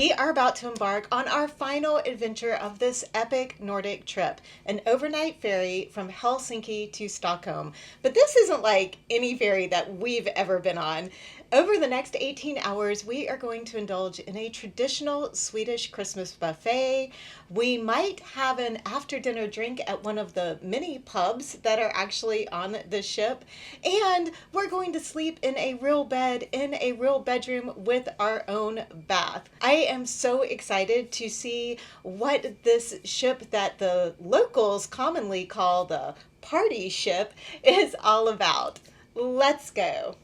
We are about to embark on our final adventure of this epic Nordic trip, an overnight ferry from Helsinki to Stockholm. But this isn't like any ferry that we've ever been on. Over the next 18 hours, we are going to indulge in a traditional Swedish Christmas buffet. We might have an after-dinner drink at one of the many pubs that are actually on the ship. And we're going to sleep in a real bed in a real bedroom with our own bath. I am so excited to see what this ship that the locals commonly call the party ship is all about. Let's go.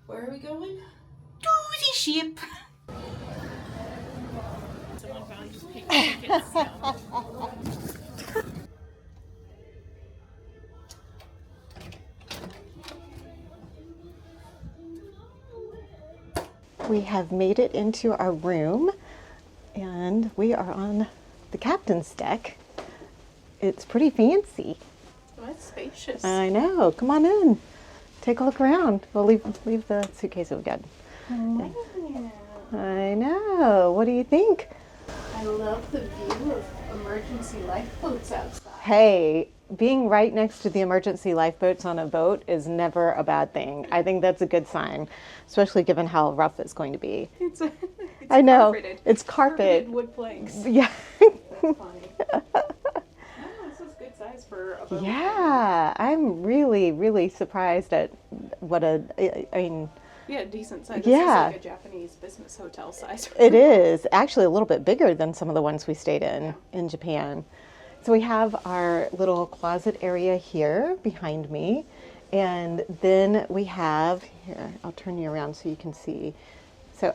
Where are we going? To the ship. Someone found just pink tickets. We have made it into our room and we are on the captain's deck. It's pretty fancy. Oh, it's spacious. I know. Come on in. Take a look around. We'll leave the suitcase we've got. Oh, yeah. I know. What do you think? I love the view of emergency lifeboats outside. Hey, being right next to the emergency lifeboats on a boat is never a bad thing. I think that's a good sign, especially given how rough it's going to be. It's I know. Carpeted. It's carpet. Wood planks. Yeah. That's funny. This is good size for a boat. Yeah, I'm really surprised at what Yeah, decent size. Yeah. This is like a Japanese business hotel size. It is actually a little bit bigger than some of the ones we stayed in Japan. So we have our little closet area here behind me. And then we have, here, I'll turn you around so you can see. So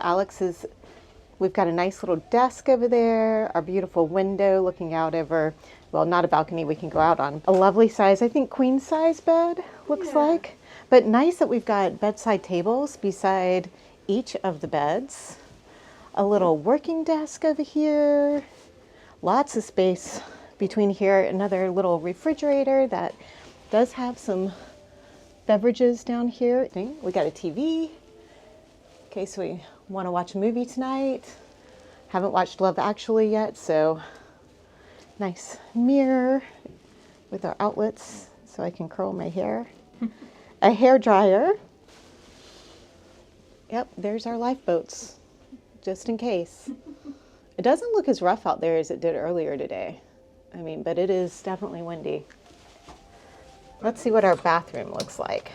we've got a nice little desk over there, our beautiful window looking out over, well, not a balcony we can go out on. A lovely size, I think queen size bed looks like. But nice that we've got bedside tables beside each of the beds. A little working desk over here. Lots of space between here. Another little refrigerator that does have some beverages down here. We got a TV in case we want to watch a movie tonight. Haven't watched Love Actually yet, so nice mirror with our outlets so I can curl my hair. A hair dryer. Yep, there's our lifeboats, just in case. It doesn't look as rough out there as it did earlier today. I mean, but it is definitely windy. Let's see what our bathroom looks like.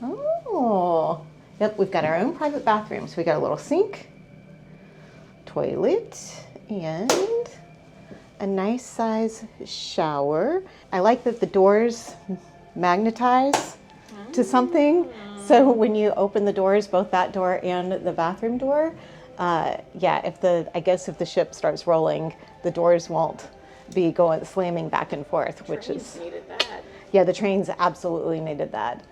Oh, yep, we've got our own private bathroom. So we got a little sink, toilet, and a nice size shower. I like that the doors magnetize to something. So when you open the doors, both that door and the bathroom door, yeah, if the ship starts rolling, the doors won't be slamming back and forth, which is needed that. Yeah, the trains absolutely needed that.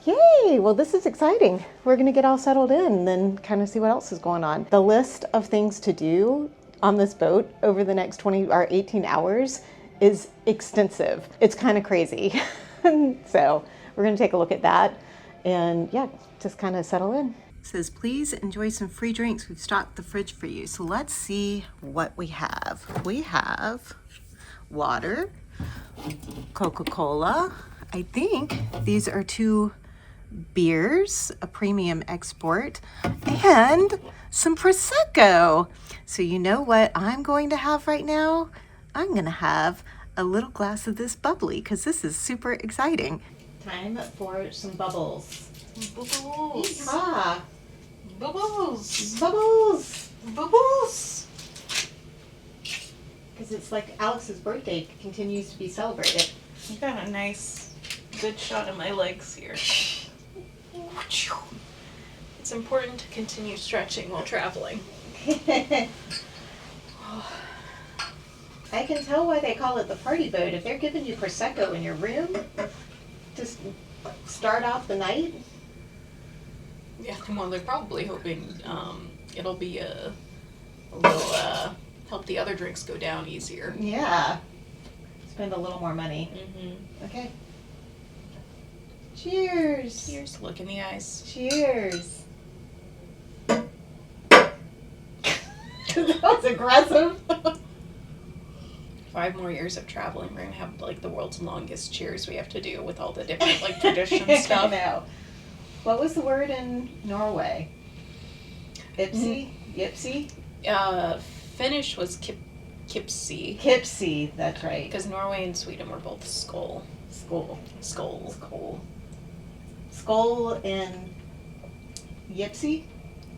Yay! Well, this is exciting. We're going to get all settled in and then kind of see what else is going on. The list of things to do on this boat over the next 20 or 18 hours is extensive. It's kind of crazy. So we're going to take a look at that and yeah, just kind of settle in. It says, please enjoy some free drinks. We've stocked the fridge for you. So let's see what we have. We have water, Coca-Cola. I think these are 2 beers, a premium export, and some Prosecco. So you know what I'm going to have right now? I'm going to have a little glass of this bubbly because this is super exciting. Time for some bubbles. Bubbles. Yeehaw. Bubbles. Bubbles. Bubbles. Because it's like Alex's birthday continues to be celebrated. You got a nice, good shot of my legs here. It's important to continue stretching while traveling. I can tell why they call it the party boat. If they're giving you Prosecco in your room to start off the night. Yeah, well, they're probably hoping it'll be a little help the other drinks go down easier. Yeah. Spend a little more money. Mm-hmm. Okay. Cheers. Cheers. Look in the eyes. Cheers. That was aggressive. 5 more years of traveling, we're gonna have like the world's longest cheers we have to do with all the different like tradition stuff. I know. What was the word in Norway? Ipsy? Yipsy? Finnish was kipsi. Kipsy, that's right. Because Norway and Sweden were both skål. Skull and Yipsy?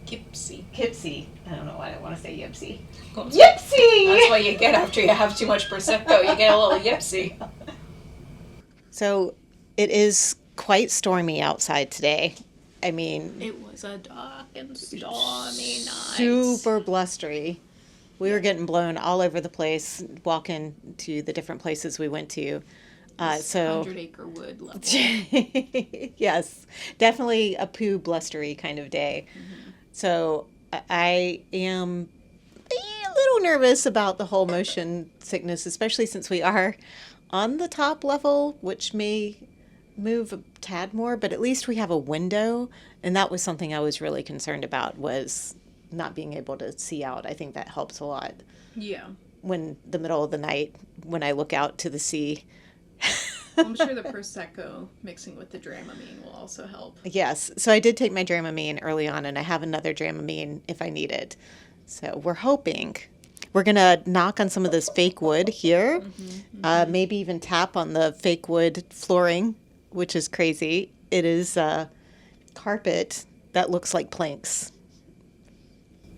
Kipsy. I don't know why I want to say Yipsy. Yipsy! That's what you get after you have too much Prosecco. You get a little Yipsy. So it is quite stormy outside today. I mean, it was a dark and stormy night. Super blustery. We were getting blown all over the place, walking to the different places we went to. 100-acre wood level. Yes, definitely a poo blustery kind of day. Mm-hmm. So I am a little nervous about the whole motion sickness, especially since we are on the top level, which may move a tad more, but at least we have a window. And that was something I was really concerned about, was not being able to see out. I think that helps a lot. Yeah. When the middle of the night, when I look out to the sea. I'm sure the Prosecco mixing with the Dramamine will also help. Yes. So I did take my Dramamine early on, and I have another Dramamine if I need it. So we're hoping. We're going to knock on some of this fake wood here. Mm-hmm. Maybe even tap on the fake wood flooring, which is crazy. It is carpet that looks like planks.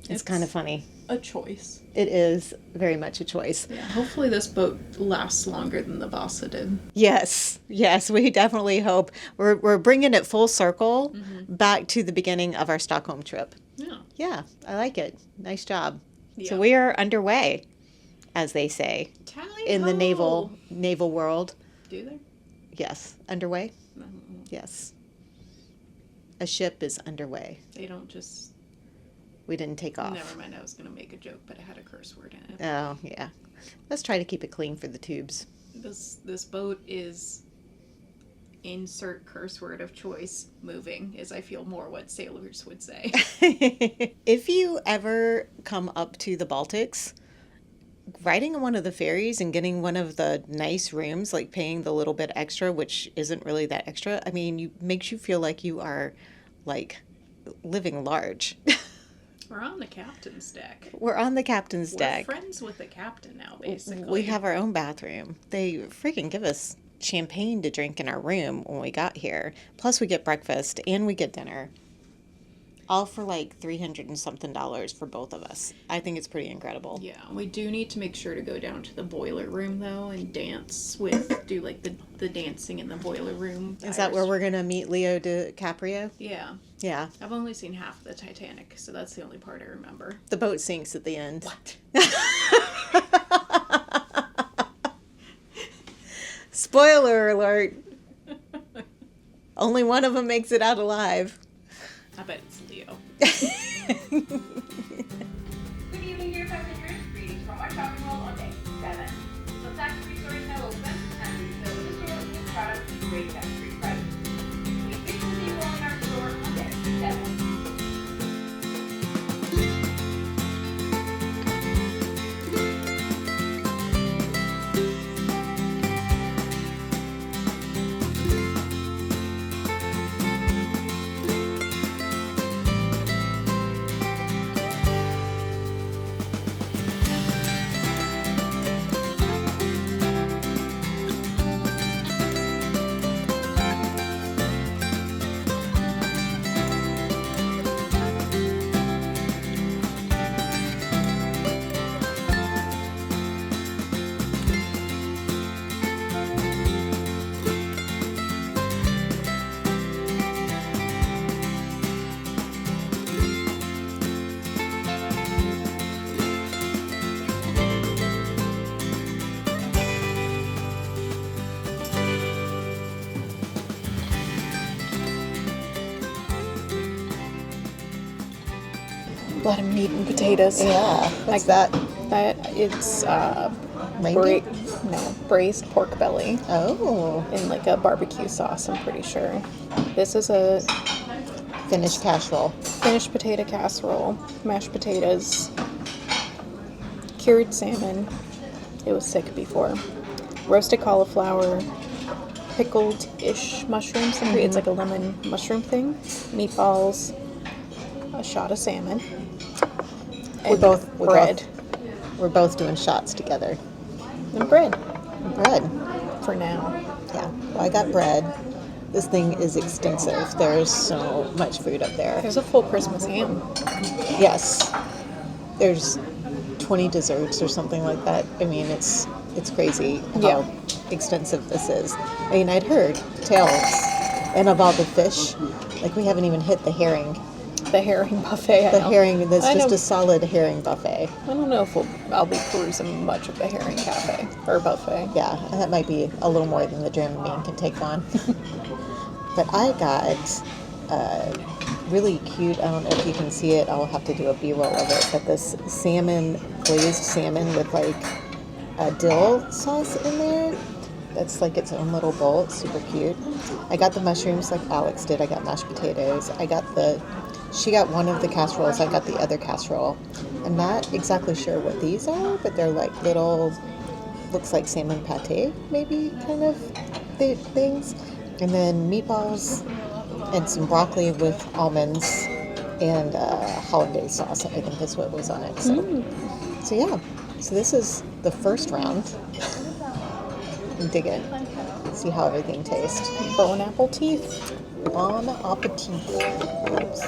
It's kind of funny. A choice. It is very much a choice. Yeah. Hopefully this boat lasts longer than the Vasa did. Yes, we definitely hope. We're bringing it full circle back to the beginning of our Stockholm trip. Yeah, I like it. Nice job. Yeah. So we are underway, as they say, in the naval world. Do they? Yes, underway. Yes, a ship is underway. They don't just. We didn't take off. Never mind, I was going to make a joke, but it had a curse word in it. Oh, yeah. Let's try to keep it clean for the tubes. This boat is, insert curse word of choice, moving, is I feel more what sailors would say. If you ever come up to the Baltics, riding on one of the ferries and getting one of the nice rooms, like paying the little bit extra, which isn't really that extra, I mean, makes you feel like you are, like, living large. We're on the captain's deck. We're friends with the captain now, basically. We have our own bathroom. They freaking give us champagne to drink in our room when we got here. Plus we get breakfast and we get dinner. All for like $300 and something for both of us. I think it's pretty incredible. Yeah, we do need to make sure to go down to the boiler room though and do like the dancing in the boiler room. Is that where we're gonna meet Leo DiCaprio? Yeah. Yeah. I've only seen half of the Titanic, so that's the only part I remember. The boat sinks at the end. What? Spoiler alert. Only one of them makes it out alive. I bet it's Leo. Good evening, dear passengers. Greetings from our shopping mall on deck 7. So tax-free store is now open, and we fill the store with products at great tax-free prices. We wish to see you all in our store on deck 7. A lot of meat and potatoes. Yeah. What's that? It's Reindeer? braised pork belly. Oh. In like a barbecue sauce, I'm pretty sure. This is a Finnish casserole. Finnish potato casserole, mashed potatoes, cured salmon. It was sick before. Roasted cauliflower, pickled-ish mushrooms. It's like a lemon mushroom thing. Meatballs, a shot of salmon, and bread. We're both doing shots together. And bread. Bread. For now. Yeah. Well, I got bread. This thing is extensive. There's so much food up there. There's a full Christmas ham. Yes. There's 20 desserts or something like that. I mean, it's crazy how extensive this is. I mean, I'd heard tales and of all the fish. Like, we haven't even hit the herring. The herring buffet. There's just a solid herring buffet. I don't know if I'll be perusing much of the herring cafe or buffet. Yeah, that might be a little more than the Dramamine can take on. But I got really cute, I don't know if you can see it, I'll have to do a B-roll of it, but this glazed salmon with like a dill sauce in there. That's like its own little bowl. It's super cute. I got the mushrooms like Alex did. I got mashed potatoes. She got one of the casseroles. I got the other casserole. I'm not exactly sure what these are, but they're like little, looks like salmon pate, maybe kind of things. And then meatballs and some broccoli with almonds and hollandaise sauce, I think is what was on it. So yeah. So this is the first round. Dig in. See how everything tastes. Bon appetit. Bon appetit. Oops.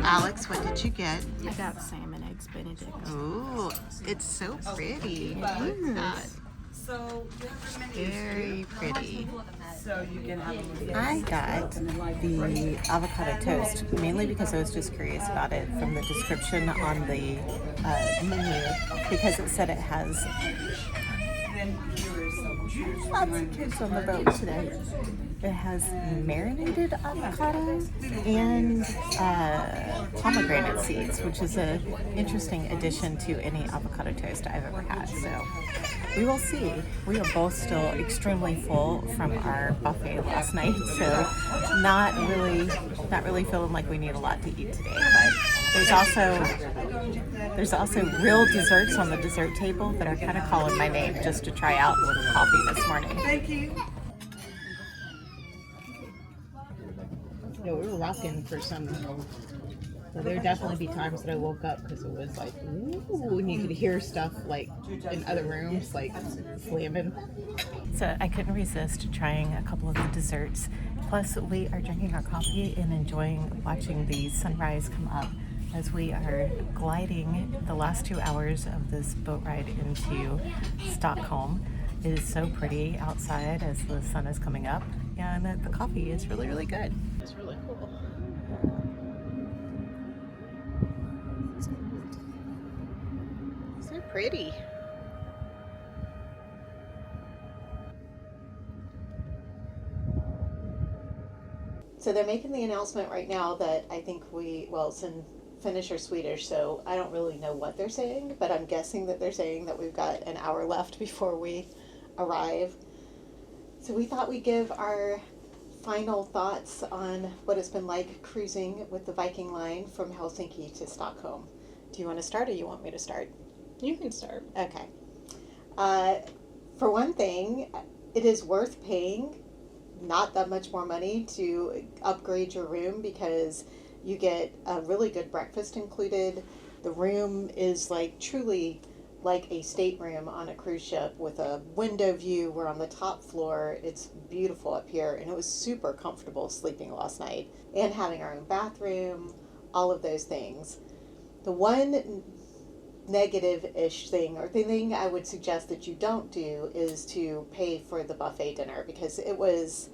Alex, what did you get? I got salmon eggs Benedict. Ooh, it's so pretty. So Very pretty. So you can have a I got the avocado toast mainly because I was just curious about it from the description on the menu, because it said it has lots of kids on the boat today. It has marinated avocado and pomegranate seeds, which is an interesting addition to any avocado toast I've ever had. So we will see. We are both still extremely full from our buffet last night, so not really feeling like we need a lot to eat today. But there's also real desserts on the dessert table that are kind of calling my name just to try out with coffee this morning. Thank you. Yeah, we were rocking for some. So there would definitely be times that I woke up because it was like, ooh, and you could hear stuff like in other rooms, like slamming. So I couldn't resist trying a couple of the desserts. Plus, we are drinking our coffee and enjoying watching the sunrise come up as we are gliding the last 2 hours of this boat ride into Stockholm. It is so pretty outside as the sun is coming up, and the coffee is really, really good. It's really cool. So pretty. So they're making the announcement right now that I think it's in Finnish or Swedish, so I don't really know what they're saying, but I'm guessing that they're saying that we've got an hour left before we arrive. So we thought we'd give our final thoughts on what it's been like cruising with the Viking Line from Helsinki to Stockholm. Do you want to start or you want me to start? You can start. Okay. For one thing, it is worth paying not that much more money to upgrade your room because you get a really good breakfast included. The room is like truly like a stateroom on a cruise ship with a window view. We're on the top floor. It's beautiful up here, and it was super comfortable sleeping last night and having our own bathroom, all of those things. The one negative-ish thing, or the thing I would suggest that you don't do, is to pay for the buffet dinner, because it was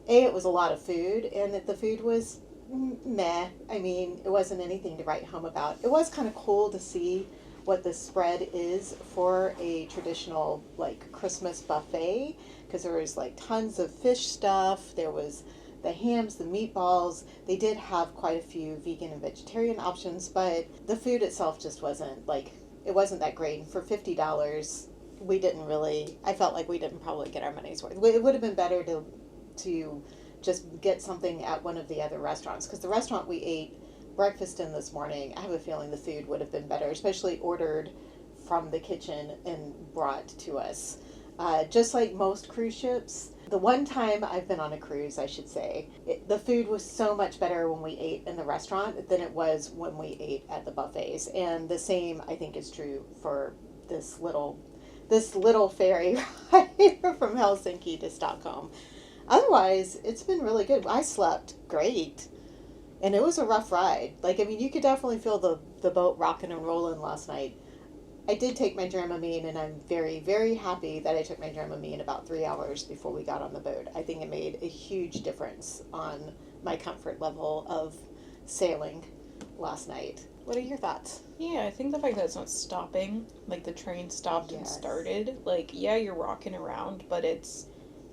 a lot of food, and the food was Meh. I mean, it wasn't anything to write home about. It was kind of cool to see what the spread is for a traditional like Christmas buffet, because there was like tons of fish stuff. There was the hams, the meatballs. They did have quite a few vegan and vegetarian options, but the food itself just wasn't like, it wasn't that great. And for $50, we didn't really, I felt like we didn't probably get our money's worth. It would have been better to just get something at one of the other restaurants, because the restaurant we ate breakfast in this morning, I have a feeling the food would have been better, especially ordered from the kitchen and brought to us. Just like most cruise ships, the one time I've been on a cruise, I should say, the food was so much better when we ate in the restaurant than it was when we ate at the buffets. And the same, I think, is true for this little ferry ride from Helsinki to Stockholm. Otherwise, it's been really good. I slept great. And it was a rough ride. Like, I mean, you could definitely feel the boat rocking and rolling last night. I did take my Dramamine, and I'm very, very happy that I took my Dramamine about 3 hours before we got on the boat. I think it made a huge difference on my comfort level of sailing last night. What are your thoughts? Yeah, I think the fact that it's not stopping, like the train stopped and Yes. started, like, yeah, you're rocking around, but it's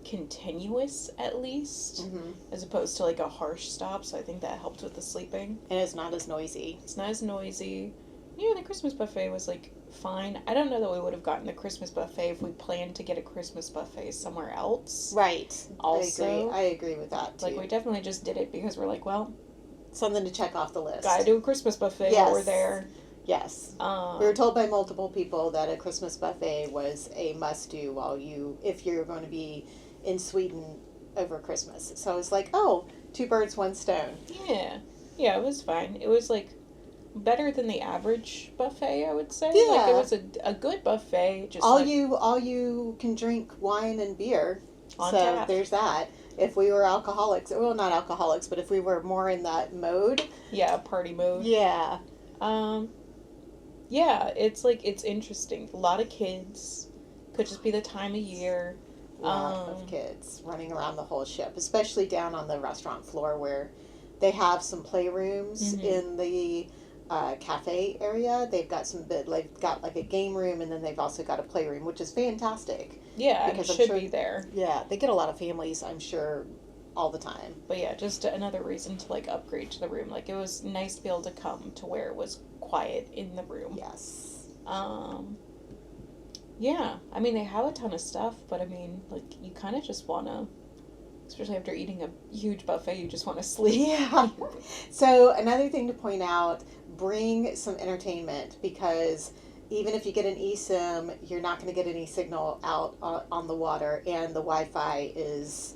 continuous at least, as opposed to like a harsh stop, so I think that helped with the sleeping. And it's not as noisy. It's not as noisy. Yeah, the Christmas buffet was like fine. I don't know that we would have gotten the Christmas buffet if we planned to get a Christmas buffet somewhere else. Right. Also, I agree with that too. like, we definitely just did it because we're like, well, something to check off the list. gotta do a Christmas buffet Yes. while we're there. Yes. We were told by multiple people that a Christmas buffet was a must-do if you're going to be in Sweden over Christmas. So it's like, oh, 2 birds, 1 stone. Yeah, it was fine. It was like better than the average buffet, I would say. Yeah. Like, it was a good buffet. Just All like, you can drink wine and beer. On So tap. there's that. If we were alcoholics, well, not alcoholics, but if we were more in that mode. yeah, party mode. Yeah. Yeah, it's like, it's interesting. A lot of kids. Could just be the time of year. A lot of kids running around the whole ship, especially down on the restaurant floor where they have some playrooms in the cafe area. They've got they've got like a game room, and then they've also got a playroom, which is fantastic. Yeah, Because it I'm should sure- be there. Yeah, they get a lot of families, I'm sure, all the time. But yeah, just another reason to like upgrade to the room. Like, it was nice to be able to come to where it was quiet in the room. Yes. Yeah, I mean, they have a ton of stuff, but I mean, like, you kind of just want to, especially after eating a huge buffet, you just want to sleep. Yeah. So another thing to point out, bring some entertainment, because even if you get an eSIM, you're not going to get any signal out on the water, and the Wi-Fi is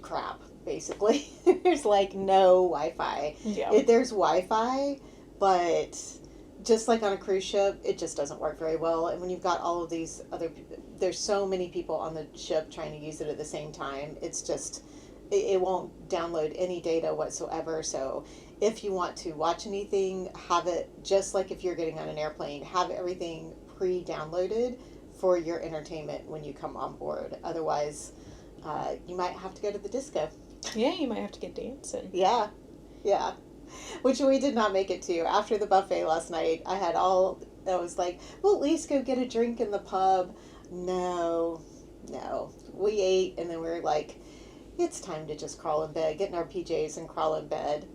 crap, basically. There's like no Wi-Fi. Yeah. There's Wi-Fi, but just like on a cruise ship, it just doesn't work very well. And when you've got all of these other, there's so many people on the ship trying to use it at the same time. It's just, it won't download any data whatsoever. So if you want to watch anything, have it, just like if you're getting on an airplane, have everything pre-downloaded for your entertainment when you come on board. Otherwise, you might have to go to the disco. Yeah, you might have to get dancing. Yeah. Which we did not make it to. After the buffet last night, I was like, well, at least go get a drink in the pub. No. We ate, and then we were like, it's time to just crawl in bed, get in our PJs and crawl in bed.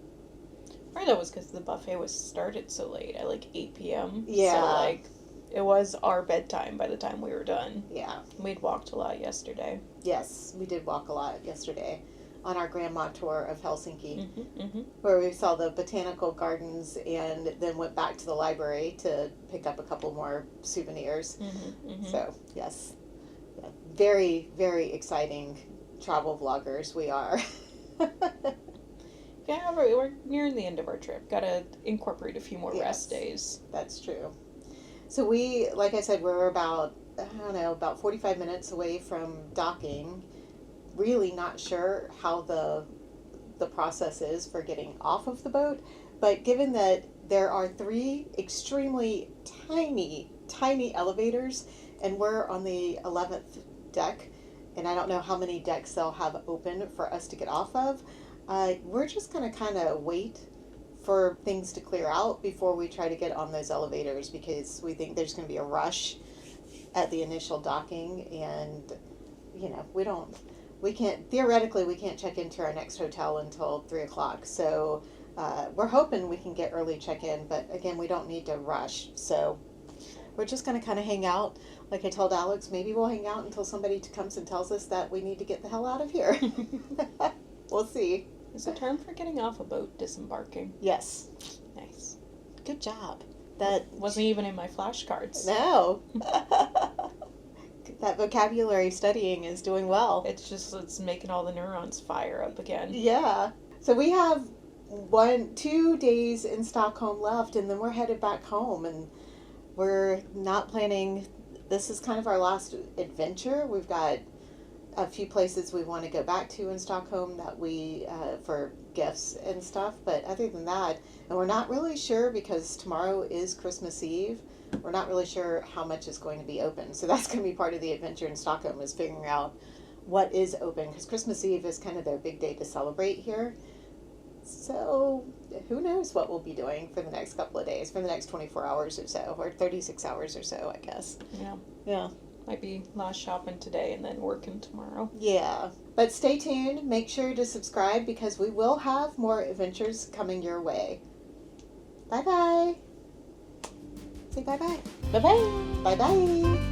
Or that was because the buffet was started so late, at like 8 p.m. Yeah. So, like, it was our bedtime by the time we were done. Yeah. We'd walked a lot yesterday. Yes, we did walk a lot yesterday on our grandma tour of Helsinki, Mm-hmm. where we saw the botanical gardens and then went back to the library to pick up a couple more souvenirs. So, yes. Yeah. Very, very exciting travel vloggers we are. Yeah, we're nearing the end of our trip. Gotta incorporate a few more Yes. rest days. That's true. So we, like I said, we're about 45 minutes away from docking. Really not sure how the process is for getting off of the boat, but given that there are 3 extremely tiny elevators, and we're on the 11th deck, and I don't know how many decks they'll have open for us to get off of, We're just going to kind of wait for things to clear out before we try to get on those elevators, because we think there's going to be a rush at the initial docking, and we can't check into our next hotel until 3 o'clock. So we're hoping we can get early check-in, but again, we don't need to rush. So we're just going to kind of hang out. Like I told Alex, maybe we'll hang out until somebody comes and tells us that we need to get the hell out of here. We'll see. Is the term for getting off a boat disembarking? Yes. Nice. Good job. That Wasn't even in my flashcards. No. That vocabulary studying is doing well. It's making all the neurons fire up again. Yeah. So we have 2 days in Stockholm left, and then we're headed back home, and we're not planning. This is kind of our last adventure. We've got a few places we want to go back to in Stockholm that we for gifts and stuff, but other than that, and we're not really sure, because tomorrow is Christmas Eve, we're not really sure how much is going to be open. So that's going to be part of the adventure in Stockholm, is figuring out what is open, because Christmas Eve is kind of their big day to celebrate here. So who knows what we'll be doing for the next couple of days, for the next 24 hours or so, or 36 hours or so, I guess. Yeah. Might be last shopping today and then working tomorrow. Yeah. But stay tuned. Make sure to subscribe, because we will have more adventures coming your way. Bye-bye. Say bye-bye. Bye-bye. Bye-bye.